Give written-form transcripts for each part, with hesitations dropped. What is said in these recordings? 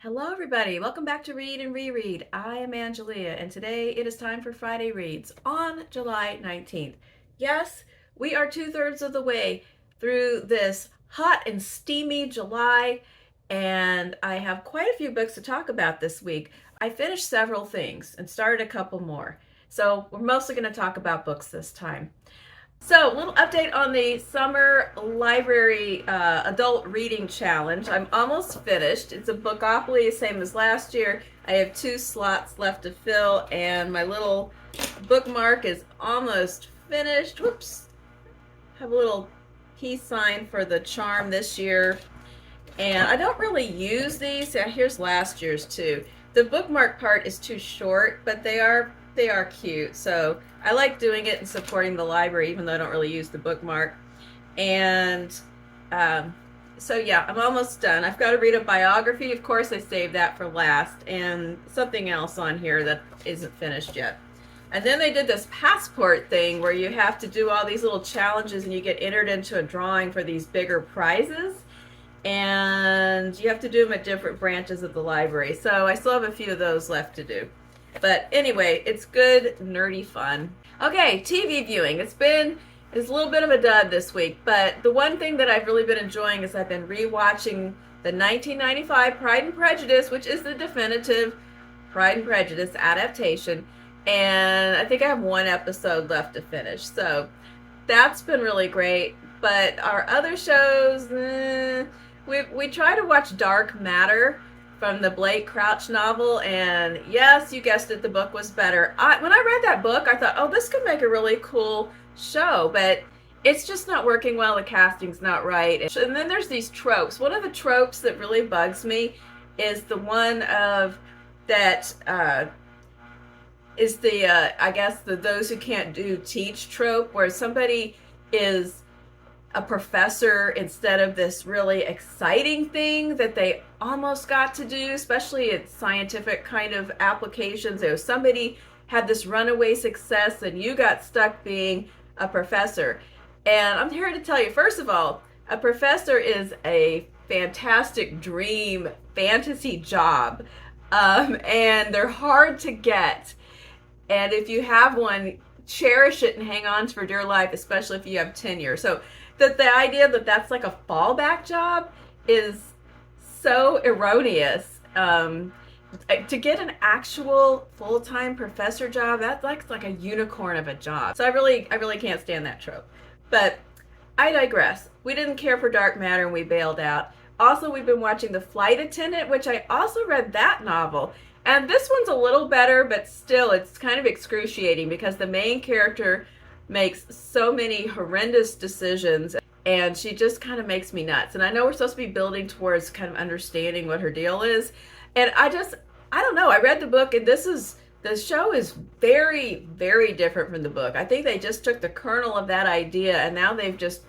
Hello, everybody. Welcome back to Read and Reread. I am Angelia, and today it is time for Friday Reads on July 19th. Yes, we are two-thirds of the way through this hot and steamy July, and I have quite a few books to talk about this week. I finished several things and started a couple more, so we're mostly going to talk about books this time. So, a little update on the Summer Library Adult Reading Challenge. I'm almost finished. It's a Bookopoly, same as last year. I have 2 slots left to fill, and my little bookmark is almost finished. Whoops. Have a little peace sign for the charm this year. And I don't really use these. Yeah, here's last year's too. The bookmark part is too short, but they are cute. So I like doing it and supporting the library, even though I don't really use the bookmark. And so yeah, I'm almost done. I've got to read a biography. Of course, I saved that for last, and something else on here that isn't finished yet. And then they did this passport thing where you have to do all these little challenges and you get entered into a drawing for these bigger prizes. And you have to do them at different branches of the library. So I still have a few of those left to do. But anyway, it's good, nerdy fun. Okay, TV viewing. It's a little bit of a dud this week, but the one thing that I've really been enjoying is I've been rewatching the 1995 Pride and Prejudice, which is the definitive Pride and Prejudice adaptation. And I think I have 1 episode left to finish. So that's been really great. But our other shows, we try to watch Dark Matter from the Blake Crouch novel, and yes, you guessed it, the book was better. When I read that book, I thought, oh, this could make a really cool show, but it's just not working well. The casting's not right. And then there's these tropes. One of the tropes that really bugs me is the one of that is the I guess the those who can't do teach trope, where somebody is a professor instead of this really exciting thing that they almost got to do, especially at scientific kind of applications. If somebody had this runaway success and you got stuck being a professor. And I'm here to tell you, first of all, a professor is a fantastic dream fantasy job, and they're hard to get. And if you have one, cherish it and hang on for dear life, especially if you have tenure. So the idea that that's like a fallback job is so erroneous. To get an actual full-time professor job, that's like a unicorn of a job. So I really can't stand that trope. But I digress. We didn't care for Dark Matter and we bailed out. Also, we've been watching The Flight Attendant, which I also read that novel. And this one's a little better, but still it's kind of excruciating because the main character makes so many horrendous decisions, and she just kind of makes me nuts. And I know we're supposed to be building towards kind of understanding what her deal is, and I don't know. I read the book, and the show is very, very different from the book. I think they just took the kernel of that idea, and now they've just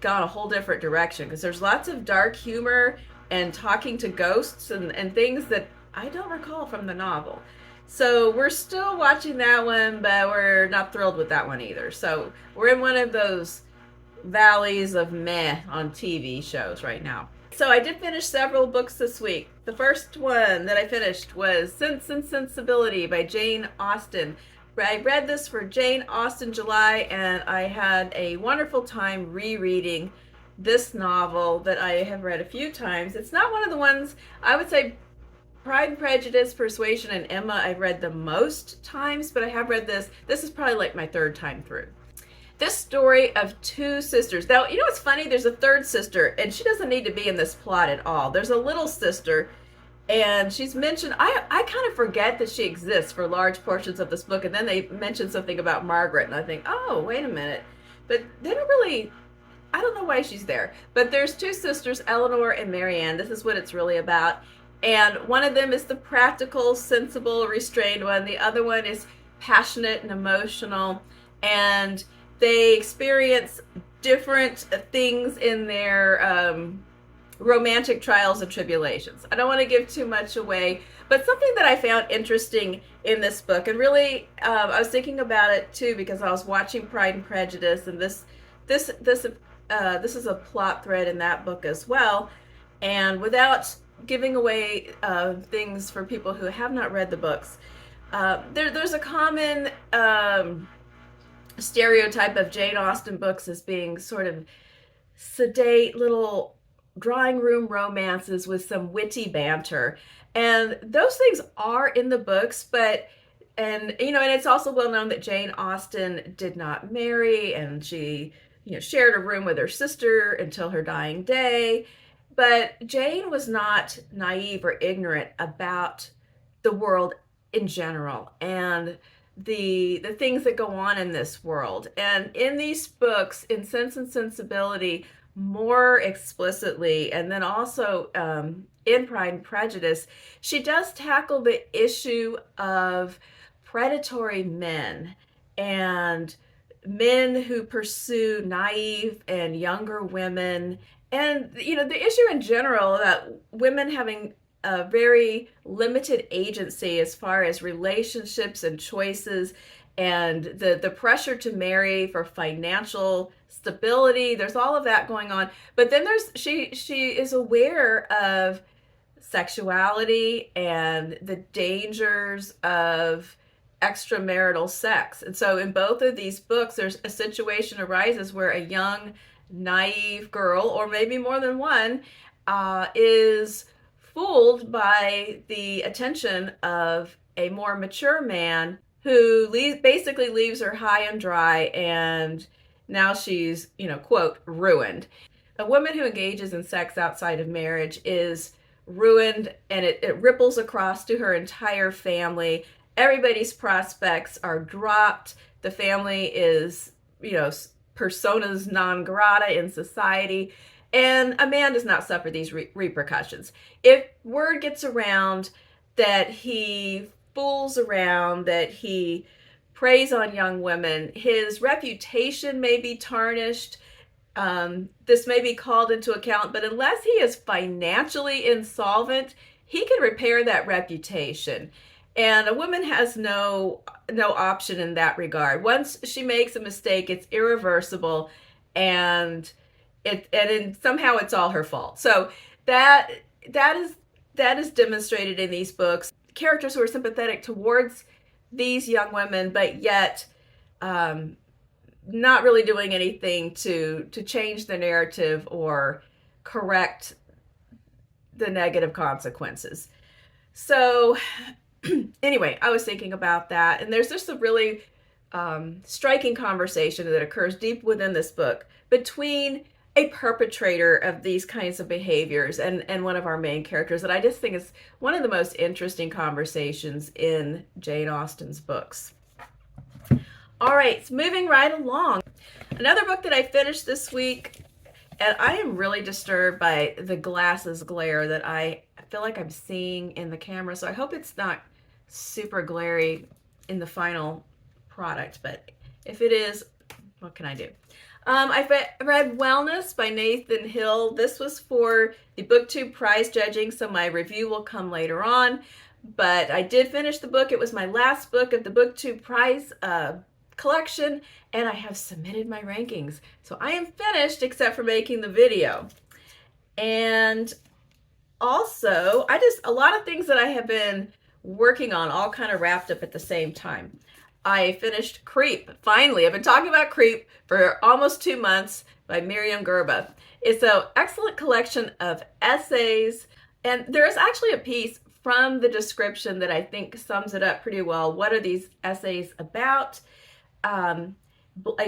gone a whole different direction, because there's lots of dark humor and talking to ghosts and things that I don't recall from the novel. So we're still watching that one, but we're not thrilled with that one either. So we're in one of those valleys of meh on TV shows right now. So I did finish several books this week. The first one that I finished was Sense and Sensibility by Jane Austen. I read this for Jane Austen July, and I had a wonderful time rereading this novel that I have read a few times. It's not one of the ones, I would say, Pride and Prejudice, Persuasion, and Emma I've read the most times, but I have read this. This is probably like my 3rd time through. This story of 2 sisters. Now, you know what's funny? There's a 3rd sister, and she doesn't need to be in this plot at all. There's a little sister, and she's mentioned. I kind of forget that she exists for large portions of this book, and then they mention something about Margaret, and I think, oh, wait a minute. But they don't really, I don't know why she's there. But there's 2 sisters, Eleanor and Myriam. This is what it's really about. And one of them is the practical, sensible, restrained one. The other one is passionate and emotional. And they experience different things in their romantic trials and tribulations. I don't want to give too much away, but something that I found interesting in this book, and really I was thinking about it too because I was watching Pride and Prejudice, and this is a plot thread in that book as well. And without giving away things for people who have not read the books. There's a common stereotype of Jane Austen books as being sort of sedate little drawing room romances with some witty banter. And those things are in the books, but and it's also well known that Jane Austen did not marry, and she shared a room with her sister until her dying day. But Jane was not naive or ignorant about the world in general and the things that go on in this world. And in these books, in Sense and Sensibility, more explicitly, and then also in Pride and Prejudice, she does tackle the issue of predatory men and men who pursue naive and younger women, and the issue in general about women having a very limited agency as far as relationships and choices, and the pressure to marry for financial stability. There's all of that going on, but then she is aware of sexuality and the dangers of extramarital sex. And so in both of these books, there's a situation arises where a young, naive girl, or maybe more than one, is fooled by the attention of a more mature man who basically leaves her high and dry, and now she's, quote, ruined. A woman who engages in sex outside of marriage is ruined, and it ripples across to her entire family. Everybody's prospects are dropped. The family is, personas non grata in society. And a man does not suffer these repercussions. If word gets around that he fools around, that he preys on young women, his reputation may be tarnished. This may be called into account, but unless he is financially insolvent, he can repair that reputation. And a woman has no option in that regard. Once she makes a mistake, it's irreversible, and somehow it's all her fault. So that is demonstrated in these books. Characters who are sympathetic towards these young women, but yet not really doing anything to change the narrative or correct the negative consequences. So anyway, I was thinking about that, and there's just a really striking conversation that occurs deep within this book between a perpetrator of these kinds of behaviors and one of our main characters that I just think is one of the most interesting conversations in Jane Austen's books. All right, moving right along. Another book that I finished this week, and I am really disturbed by the glasses glare that I feel like I'm seeing in the camera, so I hope it's not super glary in the final product, but if it is, what can I do? I read Wellness by Nathan Hill. This was for the BookTube prize judging, so my review will come later on. But I did finish the book. It was my last book of the BookTube prize collection, and I have submitted my rankings. So I am finished except for making the video. And also, a lot of things that I have been working on all kind of wrapped up at the same time. I finished Creep. Finally, I've been talking about Creep for almost 2 months by Myriam Gurba. It's an excellent collection of essays, and there is actually a piece from the description that I think sums it up pretty well. What are these essays about? A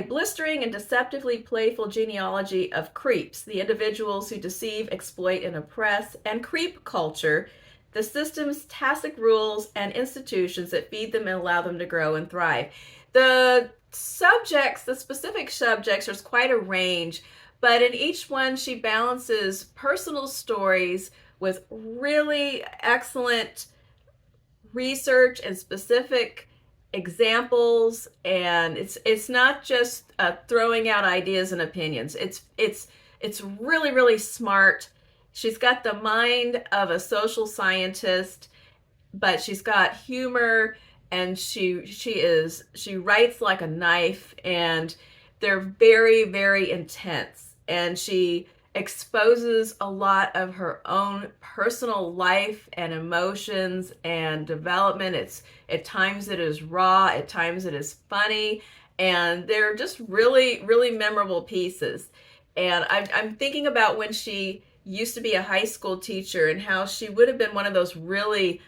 blistering and deceptively playful genealogy of creeps, the individuals who deceive, exploit, and oppress, and creep culture, the system's tacit rules and institutions that feed them and allow them to grow and thrive. The specific subjects, there's quite a range, but in each one she balances personal stories with really excellent research and specific examples, and it's not just throwing out ideas and opinions. It's really, really smart. She's got the mind of a social scientist, but she's got humor, and she writes like a knife, and they're very, very intense. And she exposes a lot of her own personal life and emotions and development. It's at times it is raw, at times it is funny, and they're just really, really memorable pieces. And I'm thinking about when she used to be a high school teacher and how she would have been one of those really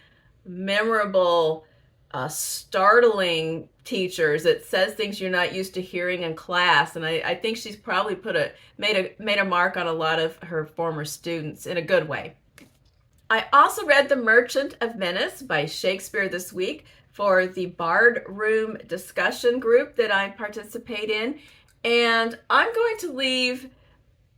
memorable, startling teachers that says things you're not used to hearing in class. And I think she's probably made a mark on a lot of her former students in a good way. I also read The Merchant of Venice by Shakespeare this week for the Bard Room discussion group that I participate in. And I'm going to leave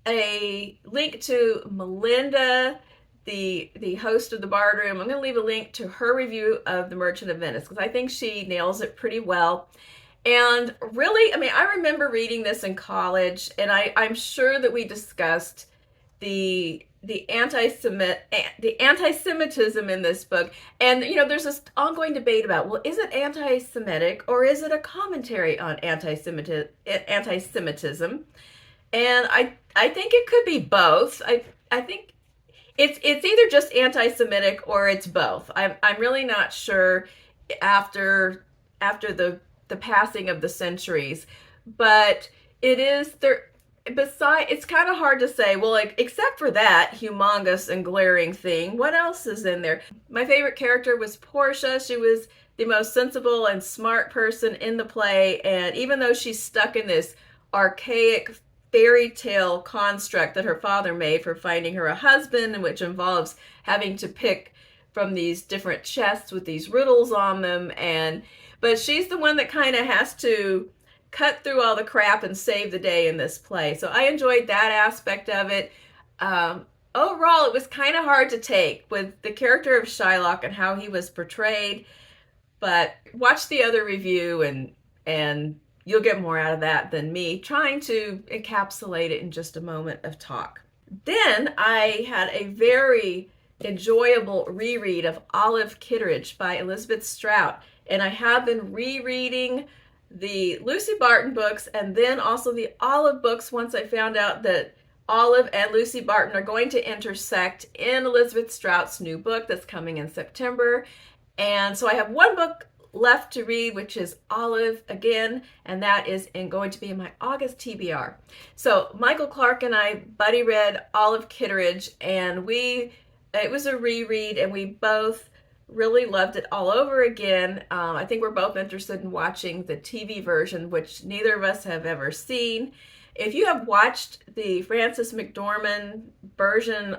a link to Melinda, the host of the Bard Room. I'm going to leave a link to her review of The Merchant of Venice because I think she nails it pretty well. And really, I mean, I remember reading this in college, and I'm sure that we discussed the anti-Semitism in this book. And you know, there's this ongoing debate about, well, is it anti-Semitic or is it a commentary on anti-Semitism? And I think it could be both. I think it's either just anti-Semitic or it's both. I'm really not sure after the passing of the centuries, but it is there. Besides, it's kind of hard to say, well, like, except for that humongous and glaring thing, what else is in there? My favorite character was Portia. She was the most sensible and smart person in the play, and even though she's stuck in this archaic fairy tale construct that her father made for finding her a husband, which involves having to pick from these different chests with these riddles on them, but she's the one that kind of has to cut through all the crap and save the day in this play. So I enjoyed that aspect of it. Overall, it was kind of hard to take with the character of Shylock and how he was portrayed, but watch the other review and you'll get more out of that than me trying to encapsulate it in just a moment of talk. Then I had a very enjoyable reread of Olive Kitteridge by Elizabeth Strout, and I have been rereading the Lucy Barton books and then also the Olive books once I found out that Olive and Lucy Barton are going to intersect in Elizabeth Strout's new book that's coming in September. And so I have one book left to read, which is Olive again, and that is going to be in my August TBR. So Michael Clark and I buddy read Olive Kitteridge, and it was a reread, and we both really loved it all over again. I think we're both interested in watching the TV version, which neither of us have ever seen. If you have watched the Frances McDormand version,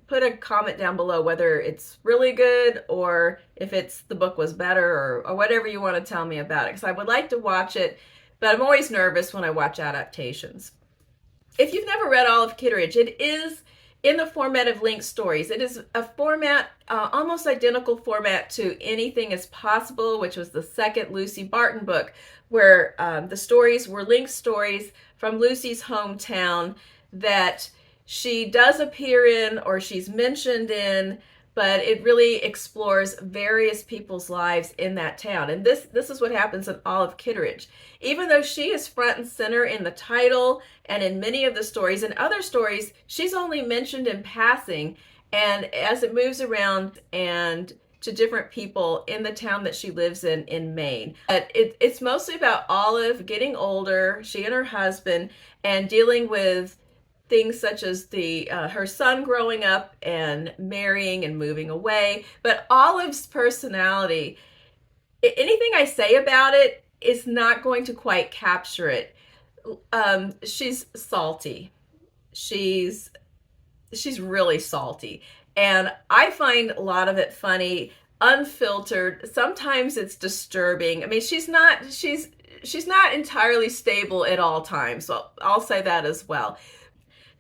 put a comment down below whether it's really good or if the book was better or whatever you want to tell me about it, because I would like to watch it, but I'm always nervous when I watch adaptations. If you've never read Olive Kitteridge, it is in the format of linked stories. It is a format, almost identical format to Anything is Possible, which was the second Lucy Barton book, where the stories were linked stories from Lucy's hometown that she does appear in or she's mentioned in, but it really explores various people's lives in that town. And this is what happens in Olive Kitteridge. Even though she is front and center in the title and in many of the stories, in other stories, she's only mentioned in passing. And as it moves around and to different people in the town that she lives in Maine. But it's mostly about Olive getting older, she and her husband, and dealing with things such as her son growing up and marrying and moving away. But Olive's personality, anything I say about it is not going to quite capture it. She's salty. She's really salty. And I find a lot of it funny, unfiltered. Sometimes it's disturbing. I mean, she's not entirely stable at all times. So I'll say that as well.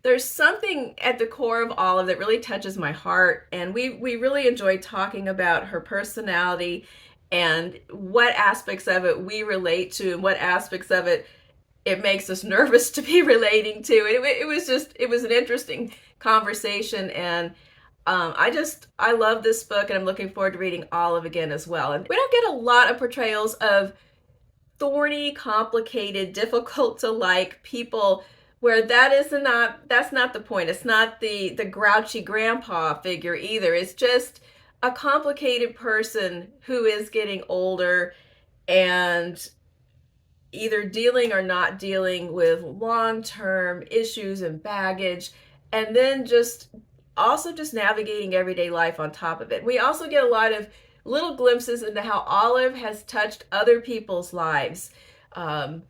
There's something at the core of Olive that really touches my heart, and we really enjoy talking about her personality and what aspects of it we relate to and what aspects of it makes us nervous to be relating to. It was an interesting conversation, and I love this book, and I'm looking forward to reading Olive again as well. And we don't get a lot of portrayals of thorny, complicated, difficult to like people where that's not the point. It's not the grouchy grandpa figure either. It's just a complicated person who is getting older and either dealing or not dealing with long-term issues and baggage, and then just navigating everyday life on top of it. We also get a lot of little glimpses into how Olive has touched other people's lives, um,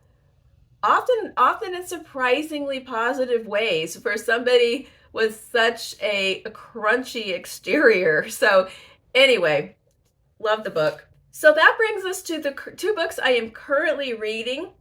often in surprisingly positive ways for somebody with such a crunchy exterior. So anyway, love the book. So that brings us to the two books I am currently reading.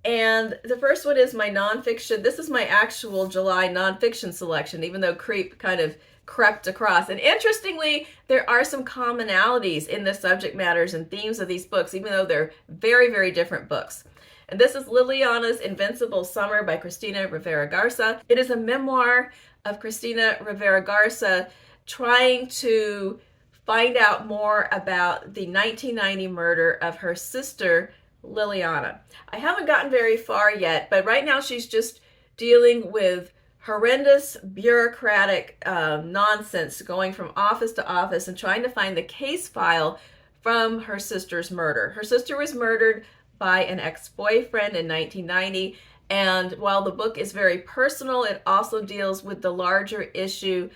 And the first one is my nonfiction. This is my actual July nonfiction selection, even though Creep kind of crept across. And interestingly, there are some commonalities in the subject matters and themes of these books, even though they're very, very different books. And this is Liliana's Invincible Summer by Cristina Rivera Garza. It is a memoir of Cristina Rivera Garza trying to find out more about the 1990 murder of her sister, Liliana. I haven't gotten very far yet, but right now she's just dealing with horrendous bureaucratic nonsense, going from office to office and trying to find the case file from her sister's murder. Her sister was murdered by an ex-boyfriend in 1990, and while the book is very personal, it also deals with the larger issue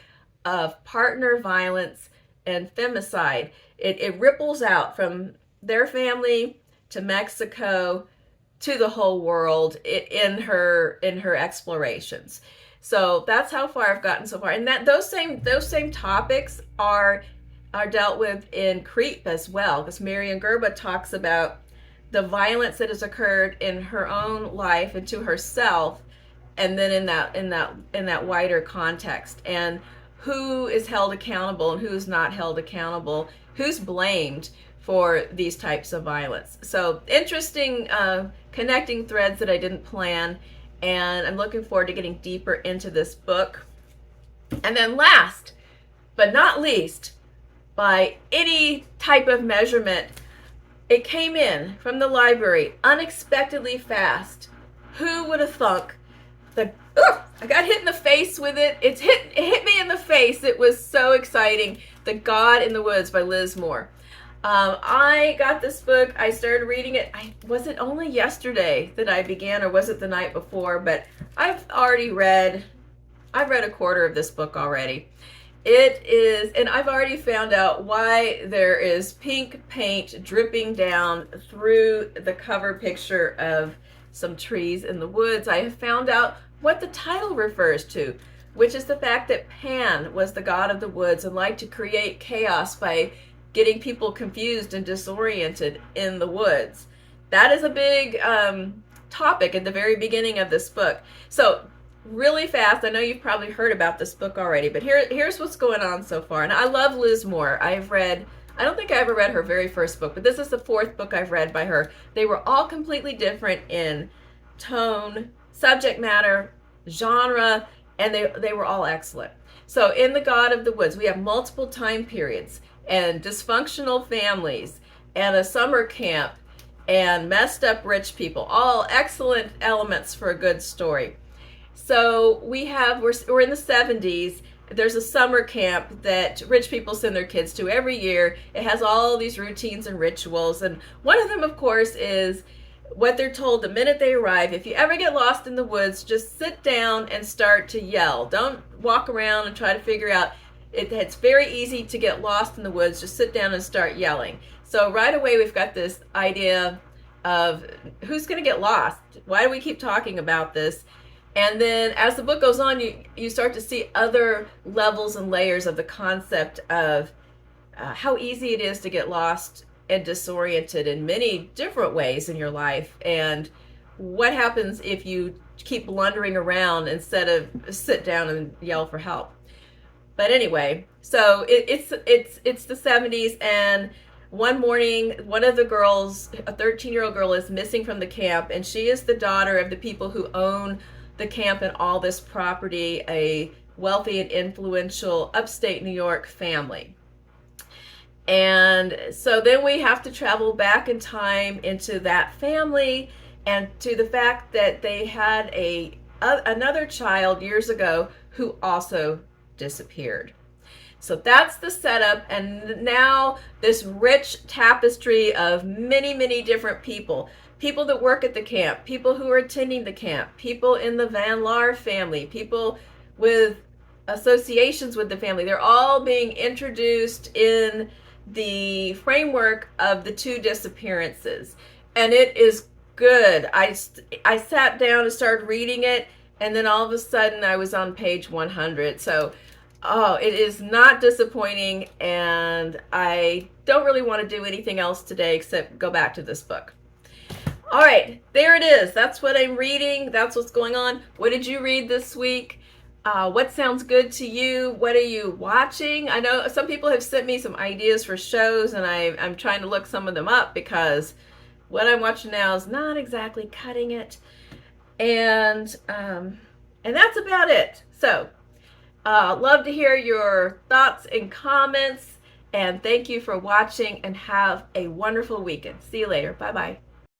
of partner violence and femicide. It ripples out from their family to Mexico to the whole world in her explorations. So that's how far I've gotten so far, and that those same topics are dealt with in Creep as well, because Myriam Gurba talks about the violence that has occurred in her own life and to herself, and then in that wider context, and who is held accountable and who's not held accountable, who's blamed for these types of violence. So interesting connecting threads that I didn't plan, and I'm looking forward to getting deeper into this book. And then last but not least, by any type of measurement, it came in from the library unexpectedly fast. Who would have thunk? I got hit in the face with it. It hit me in the face. It was so exciting. The God in the Woods by Liz Moore. I got this book. I started reading it. Was it only yesterday that I began, or was it the night before? But I've read a quarter of this book already. It is, and I've already found out why there is pink paint dripping down through the cover picture of some trees in the woods. I have found out what the title refers to, which is the fact that Pan was the god of the woods and liked to create chaos by getting people confused and disoriented in the woods. That is a big topic at the very beginning of this book. So really fast, I know you've probably heard about this book already, but here's what's going on so far. And I love Liz Moore. I don't think I ever read her very first book, but this is the fourth book I've read by her. They were all completely different in tone, subject matter, genre, and they were all excellent. So in The God of the Woods, we have multiple time periods and dysfunctional families and a summer camp and messed up rich people, all excellent elements for a good story. So we're in the 70s. There's a summer camp that rich people send their kids to every year. It has all these routines and rituals, and one of them, of course, is what they're told the minute they arrive. If you ever get lost in the woods, just sit down and start to yell. Don't walk around and try to figure out. It's very easy to get lost in the woods. Just sit down and start yelling. So right away we've got this idea of who's going to get lost. Why do we keep talking about this? And then as the book goes on, you start to see other levels and layers of the concept of how easy it is to get lost and disoriented in many different ways in your life, and what happens if you keep blundering around instead of sit down and yell for help. But anyway, so it's the 70s, and one morning, one of the girls, a 13-year-old girl, is missing from the camp, and she is the daughter of the people who own the camp and all this property, a wealthy and influential upstate New York family. And so then we have to travel back in time into that family and to the fact that they had a another child years ago who also disappeared. So that's the setup, and now this rich tapestry of many, many different people. People that work at the camp, people who are attending the camp, people in the Van Laar family, people with associations with the family. They're all being introduced in the framework of the two disappearances. And it is good. I sat down and started reading it, and then all of a sudden I was on page 100. So oh, it is not disappointing, and I don't really want to do anything else today except go back to this book. All right, there it is. That's what I'm reading. That's what's going on. What did you read this week? What sounds good to you? What are you watching? I know some people have sent me some ideas for shows, and I'm trying to look some of them up because what I'm watching now is not exactly cutting it. And that's about it. So love to hear your thoughts and comments, and thank you for watching, and have a wonderful weekend. See you later. Bye-bye.